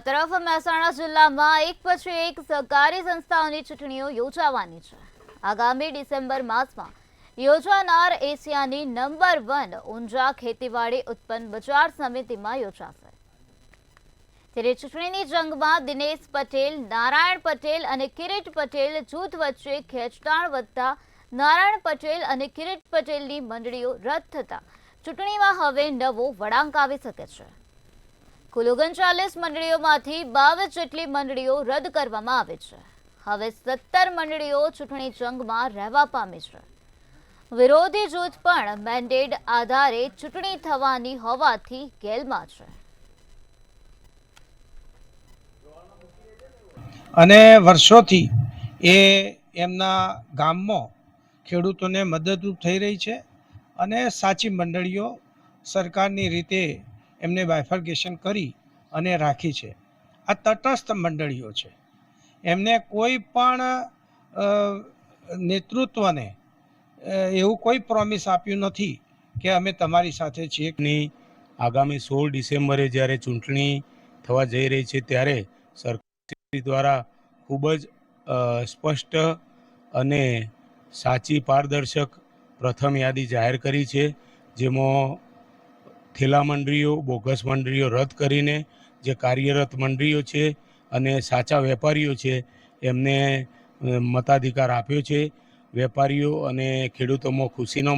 તરફ મહેસાણા જિલ્લામાં એક પછી એક સહકારી સંસ્થાઓની ચૂંટણીઓ યોજાવાની છે। આગામી ડિસેમ્બર માસમાં યોજાનાર એશિયાની નંબર 1 ઊંઝા ખેતીવાડી ઉત્પન્ન બજાર સમિતિમાં યોજાશે। ત્યારે ચૂંટણીની જંગમાં દિનેશ પટેલ, નારાયણ પટેલ અને કિરીટ પટેલ જૂથ વચ્ચે ખેંચતાણ વધતા નારાયણ પટેલ અને કિરીટ પટેલની મંડળીઓ રદ થતા ચૂંટણીમાં હવે નવો વળાંક આવી શકે છે। કુલ 39 મંડળીઓમાંથી 22 જેટલી મંડળીઓ રદ કરવામાં આવી છે। હવે 17 મંડળીઓ ચૂંટણી જંગમાં રહેવા પામી છે। વિરોધી જૂથ પણ મેન્ડેટ આધારે ચૂંટણી થવાની હોવાથી ગેલમાં છે। અને વર્ષોથી એ એમના ગામમાં ખેડૂતોને મદદરૂપ થઈ રહી છે અને સાચી મંડળીઓ સરકારની રીતે એમને બાયફર્ગેશન કરી અને રાખી છે। આ તટસ્થ મંડળીઓ છે, એમને કોઈ પણ નેતૃત્વને એવું કોઈ પ્રોમિસ આપ્યું નથી કે અમે તમારી સાથે છીએ। આગામી 16 ડિસેમ્બરે જ્યારે ચૂંટણી થવા જઈ રહી છે ત્યારે સરકાર દ્વારા ખૂબ જ સ્પષ્ટ અને સાચી પારદર્શક પ્રથમ યાદી જાહેર કરી છે, જેમાં થેલા મંડળીઓ, બોગસ મંડળીઓ રદ કરીને જે કાર્યરત મંડળીઓ છે અને સાચા વેપારીઓ છે એમને મતાધિકાર આપ્યો છે। વેપારીઓ અને ખેડૂતોમાં ખુશીનો